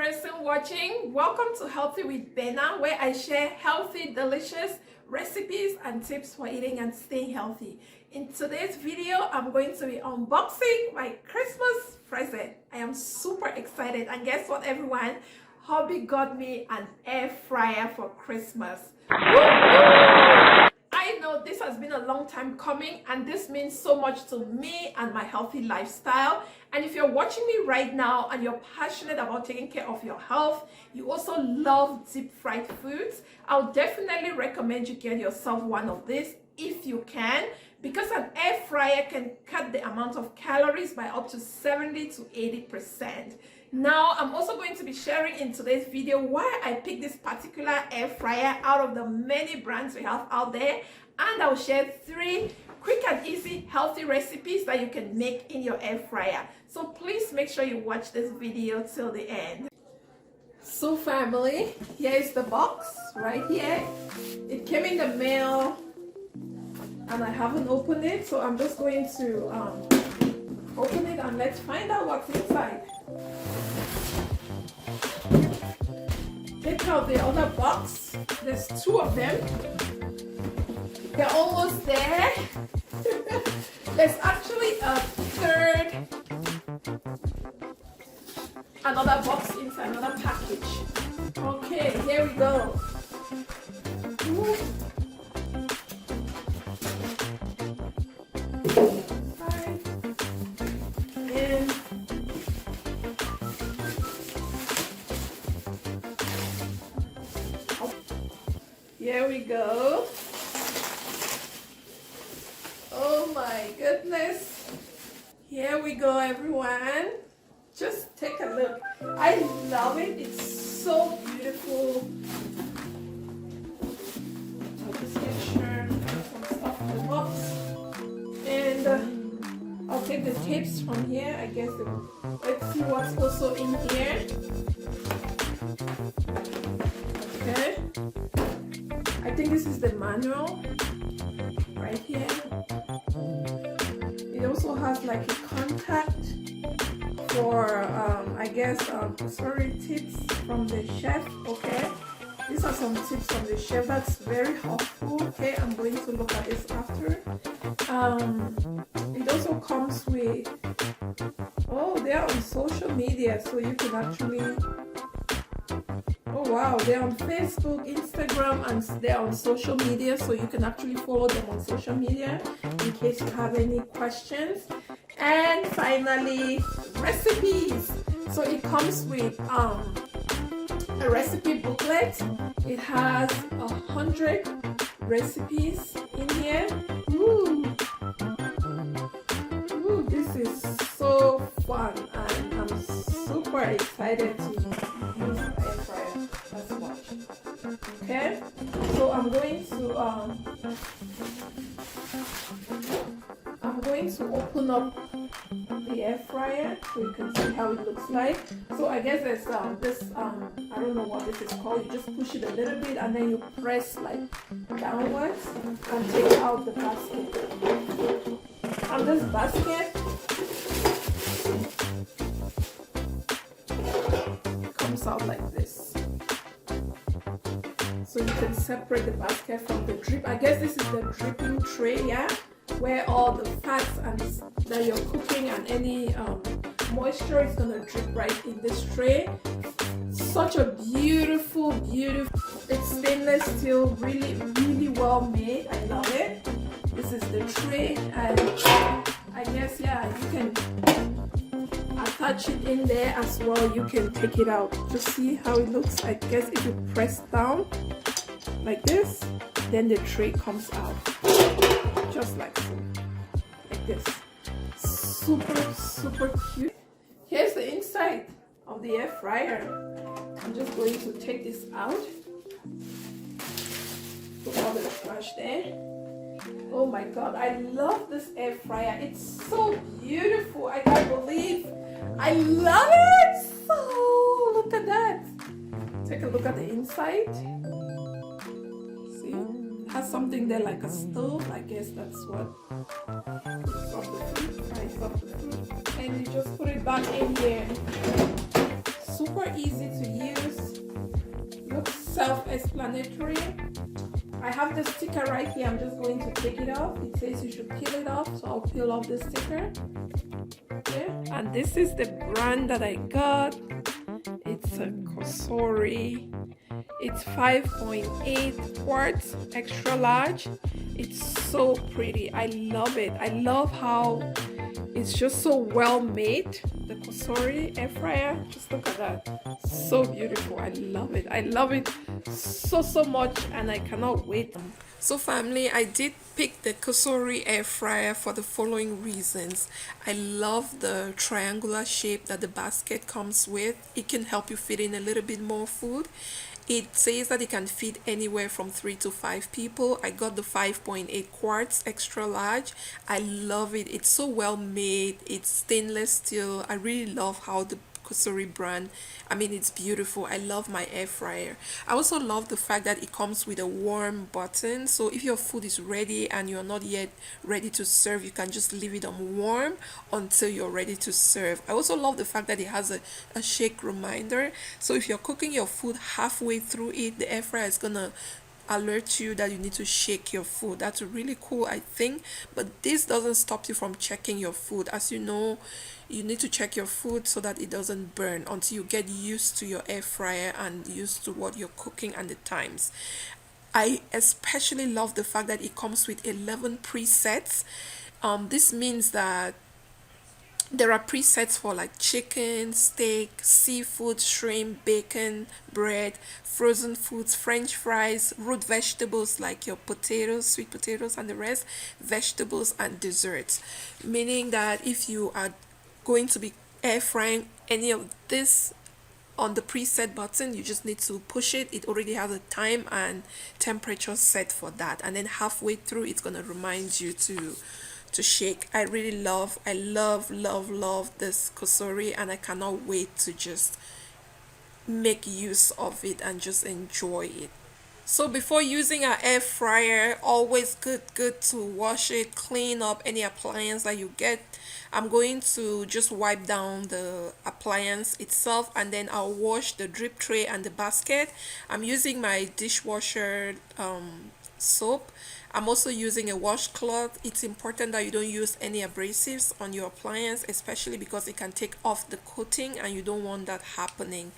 person watching. Welcome to Healthy with Bena, where I share healthy, delicious recipes and tips for eating and staying healthy. In today's video, I'm going to be unboxing my Christmas present. I am super excited, and guess what, everyone? Hubby got me an air fryer for Christmas. I know this has been a long time coming, and this means so much to me and my healthy lifestyle. And if you're watching me right now and you're passionate about taking care of your health, you also love deep fried foods, I'll definitely recommend you get yourself one of these if you can, because an air fryer can cut the amount of calories by up to 70 to 80%. Now, I'm also going to be sharing in today's video why I picked this particular air fryer out of the many brands we have out there, and I'll share 3 quick and easy healthy recipes that you can make in your air fryer. So please make sure you watch this video till the end. So family, here is the box right here. It came in the mail and I haven't opened it, so I'm just going to open it and let's find out what's inside. Take out the other box. There's 2 of them. They're almost there. There's actually a third, another box inside, another package. Okay, here we go. And here we go. Oh my goodness. Here we go, everyone. Just take a look. I love it. It's so beautiful. I'll just make sure some stuff in the box. And I'll take the tapes from here. I guess let's see what's also in here. Okay. I think this is the manual right here. It also has like a contact for I guess Cosori tips from the chef. Okay, these are some tips from the chef. That's very helpful. Okay, I'm going to look at this after. It also comes with, oh, they're on social media, so you can actually, oh wow, they're on Facebook, Instagram, and they're on social media, so you can actually follow them on social media in case you have any questions. And finally, recipes. So it comes with a recipe booklet. It has 100 recipes in here. Ooh, this is so fun, and I'm super excited to use the air fryer. Let's watch. Okay, so I'm going to open up the air fryer so you can see how it looks like. So I guess there's this I don't know what this is called. You just push it a little bit and then you press like downwards and take out the basket. And this basket comes out like this. So you can separate the basket from the drip. I guess this is the dripping tray, yeah, where all the fats and that you're cooking and any moisture is gonna drip right in this tray. Such a beautiful, it's stainless steel, really well made. I love it. This is the tray, and I guess, yeah, you can attach it in there as well. You can take it out. Just see how it looks. I guess if you press down like this, then the tray comes out. Just like so, like this. Super cute. Here's the inside of the air fryer. I'm just going to take this out. Put all the trash there. Oh my god, I love this air fryer. It's so beautiful. I can't believe I love it. So look at that. Take a look at the inside. Has something there like a stove. I guess that's what fries up the food, and you just put it back in here. super easy to use, looks self-explanatory. I have the sticker right here. I'm just going to take it off. It says you should peel it off, so I'll peel off the sticker. Okay. And this is the brand that I got. It's a Cosori. It's 5.8 quarts, extra large. It's so pretty. I love it. I love how it's just so well made. The Cosori air fryer, just look at that. So beautiful. I love it. I love it so much, and I cannot wait. So family, I did pick the Cosori air fryer for the following reasons. I love the triangular shape that the basket comes with. It can help you fit in a little bit more food. It says that it can feed anywhere from 3 to 5 people. I got the 5.8 quarts extra large. I love it. It's so well made. It's stainless steel. I really love how the Cosori brand, I mean, it's beautiful. I love my air fryer. I also love the fact that it comes with a warm button, so if your food is ready and you're not yet ready to serve, you can just leave it on warm until you're ready to serve. I also love the fact that it has a shake reminder, so if you're cooking your food halfway through it, the air fryer is gonna alert you that you need to shake your food. That's really cool, I think. But this doesn't stop you from checking your food. As you know, you need to check your food so that it doesn't burn until you get used to your air fryer and used to what you're cooking and the times. I especially love the fact that it comes with 11 presets. This means that there are presets for like chicken, steak, seafood, shrimp, bacon, bread, frozen foods, french fries, root vegetables like your potatoes, sweet potatoes and the rest, vegetables and desserts. Meaning that if you are going to be air frying any of this on the preset button, you just need to push it. It already has a time and temperature set for that, and then halfway through it's going to remind you to shake. I really love this Cosori, and I cannot wait to just make use of it and just enjoy it. So before using our air fryer, always good to wash it, clean up any appliance that you get. I'm going to just wipe down the appliance itself, and then I'll wash the drip tray and the basket. I'm using my dishwasher soap. I'm also using a washcloth. It's important that you don't use any abrasives on your appliance, especially because it can take off the coating and you don't want that happening.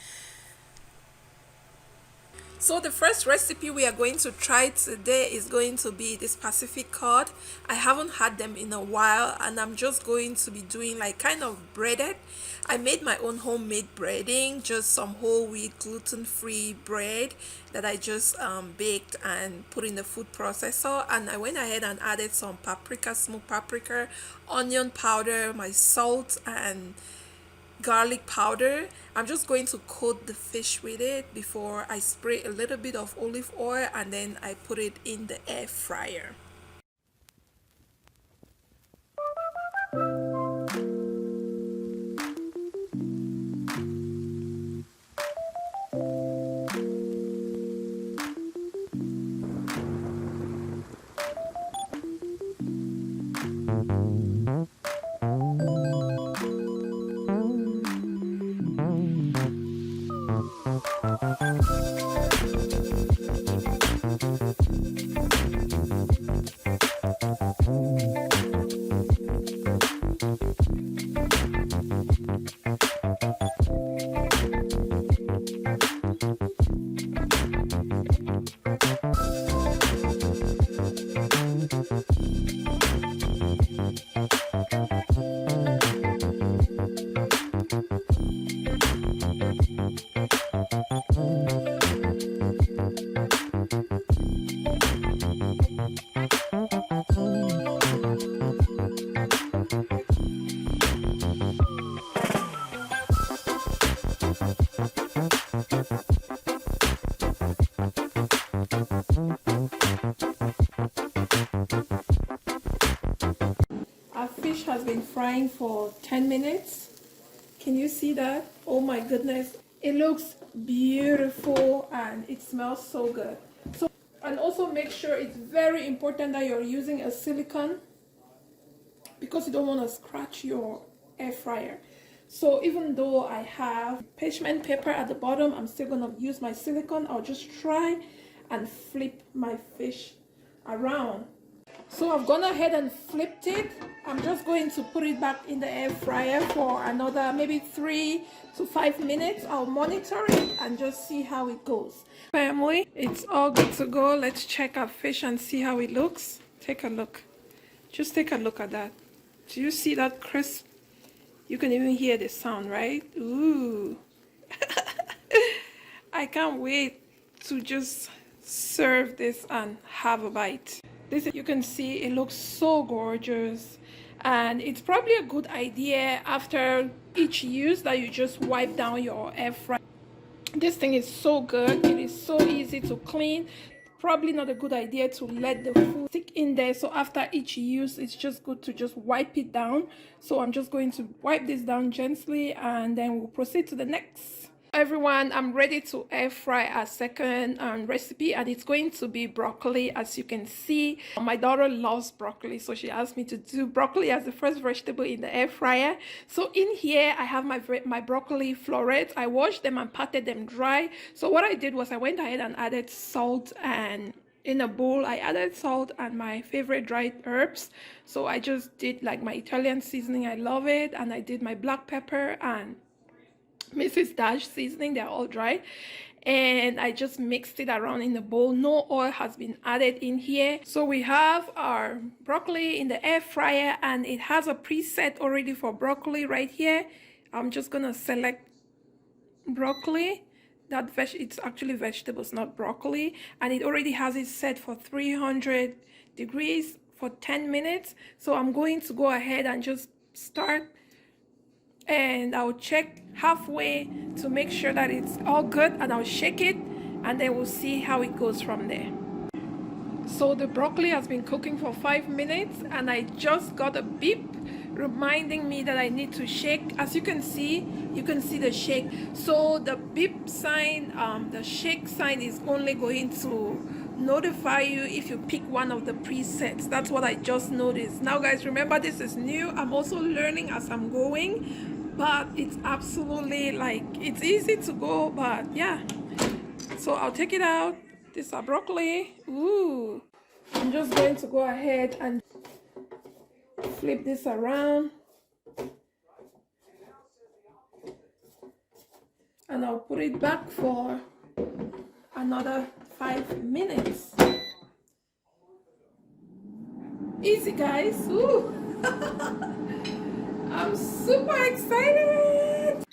So the first recipe we are going to try today is going to be this Pacific cod. I haven't had them in a while, and I'm just going to be doing like kind of breaded. I made my own homemade breading, just some whole wheat gluten-free bread that I just baked and put in the food processor, and I went ahead and added some paprika, smoked paprika, onion powder, my salt and garlic powder. I'm just going to coat the fish with it before I spray a little bit of olive oil, and then I put it in the air fryer. Fish has been frying for 10 minutes. Can you see that? Oh my goodness, it looks beautiful and it smells so good. So, and also make sure, it's very important that you're using a silicone because you don't want to scratch your air fryer. So even though I have parchment paper at the bottom, I'm still gonna use my silicone. I'll just try and flip my fish around. So I've gone ahead and flipped it. I'm just going to put it back in the air fryer for another maybe 3 to 5 minutes. I'll monitor it and just see how it goes. Family, it's all good to go. Let's check our fish and see how it looks. Take a look. Just take a look at that. Do you see that crisp? You can even hear the sound, right? Ooh. I can't wait to just serve this and have a bite. This, you can see it looks so gorgeous, and it's probably a good idea after each use that you just wipe down your air fryer. This thing is so good. It is so easy to clean. Probably not a good idea to let the food stick in there, so after each use it's just good to just wipe it down. So I'm just going to wipe this down gently, and then we'll proceed to the next. Everyone, I'm ready to air fry our second recipe, and it's going to be broccoli. As you can see, my daughter loves broccoli, so she asked me to do broccoli as the first vegetable in the air fryer. So in here I have my broccoli florets. I washed them and patted them dry. So what I did was I went ahead and added salt, and in a bowl I added salt and my favorite dried herbs. So I just did like my Italian seasoning, I love it, and I did my black pepper and Mrs. Dash seasoning. They're all dry, and I just mixed it around in the bowl. No oil has been added in here. So we have our broccoli in the air fryer, and it has a preset already for broccoli right here. I'm just gonna select broccoli. That it's actually vegetables, not broccoli, and it already has it set for 300 degrees for 10 minutes. So I'm going to go ahead and just start, and I'll check halfway to make sure that it's all good, and I'll shake it, and then we'll see how it goes from there. So the broccoli has been cooking for 5 minutes, and I just got a beep reminding me that I need to shake. As you can see the shake. So the beep sign, the shake sign is only going to notify you if you pick one of the presets. That's what I just noticed. Now guys, remember, this is new. I'm also learning as I'm going, but it's absolutely like, it's easy to go, but yeah. So I'll take it out. This is our broccoli. Ooh. I'm just going to go ahead and flip this around, and I'll put it back for another 5 minutes. Easy guys. Ooh. I'm super excited.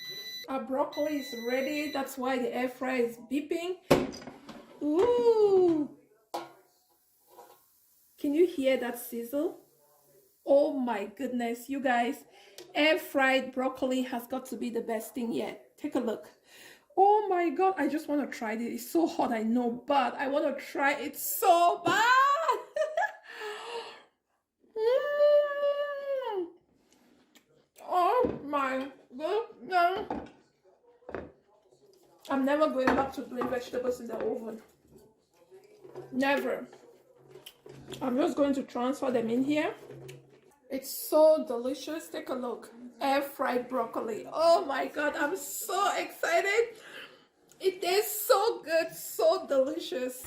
Our broccoli is ready. That's why the air fryer is beeping. Ooh. Can you hear that sizzle? Oh my goodness, you guys, air fried broccoli has got to be the best thing yet. Take a look. Oh my god, I just want to try this. It's so hot, I know, but I want to try it so bad. Oh my goodness. I'm never going back to doing vegetables in the oven. Never. I'm just going to transfer them in here. It's so delicious. Take a look. Air fried broccoli. Oh my god, I'm so excited. It tastes so good, so delicious.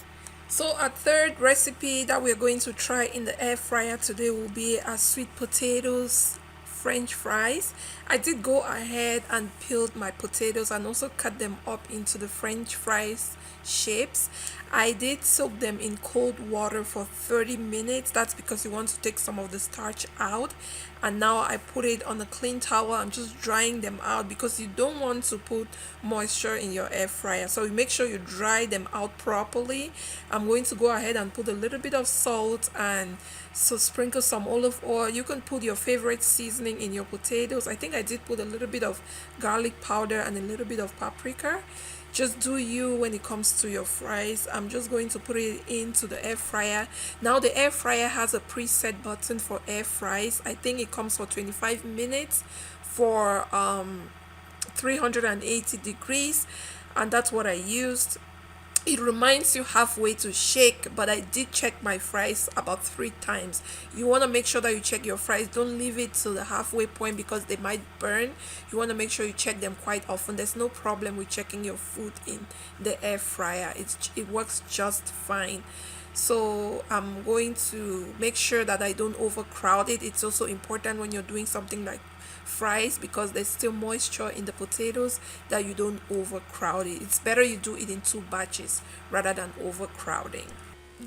So our third recipe that we're going to try in the air fryer today will be our sweet potatoes French fries. I did go ahead and peeled my potatoes and also cut them up into the French fries shapes. I did soak them in cold water for 30 minutes. That's because you want to take some of the starch out. And now I put it on a clean towel. I'm just drying them out because you don't want to put moisture in your air fryer. So you make sure you dry them out properly. I'm going to go ahead and put a little bit of salt and so sprinkle some olive oil. You can put your favorite seasoning in your potatoes. I think I did put a little bit of garlic powder and a little bit of paprika. Just do you when it comes to your fries. I'm just going to put it into the air fryer. Now the air fryer has a preset button for air fries. I think it comes for 25 minutes for 380 degrees, and that's what I used. it reminds you halfway to shake, but I did check my fries about 3 times. You want to make sure that you check your fries. Don't leave it to the halfway point because they might burn. You want to make sure you check them quite often. There's no problem with checking your food in the air fryer. It works just fine. So I'm going to make sure that I don't overcrowd it. It's also important when you're doing something like fries, because there's still moisture in the potatoes, that you don't overcrowd it. It's better you do it in 2 batches rather than overcrowding.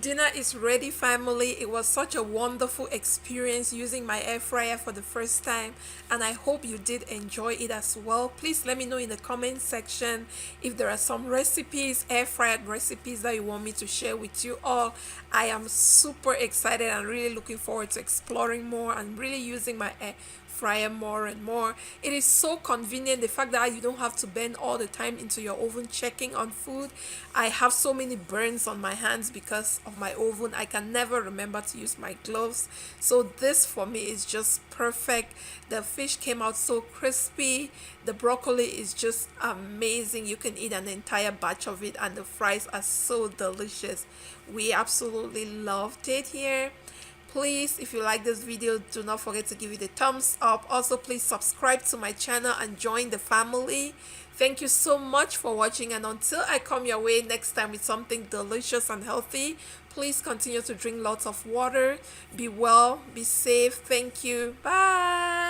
Dinner is ready, family. It was such a wonderful experience using my air fryer for the first time, and I hope you did enjoy it as well. Please let me know in the comment section if there are some recipes, air fryer recipes, that you want me to share with you all. I am super excited and really looking forward to exploring more and really using my air fryer more and more. It is so convenient, the fact that you don't have to bend all the time into your oven checking on food. I have so many burns on my hands because of my oven. I can never remember to use my gloves, so this for me is just perfect. The fish came out so crispy. The broccoli is just amazing. You can eat an entire batch of it, and the fries are so delicious. We absolutely loved it here. Please, if you like this video, do not forget to give it a thumbs up. Also, please subscribe to my channel and join the family. Thank you so much for watching, and until I come your way next time with something delicious and healthy, please continue to drink lots of water. Be well, be safe. Thank you. Bye.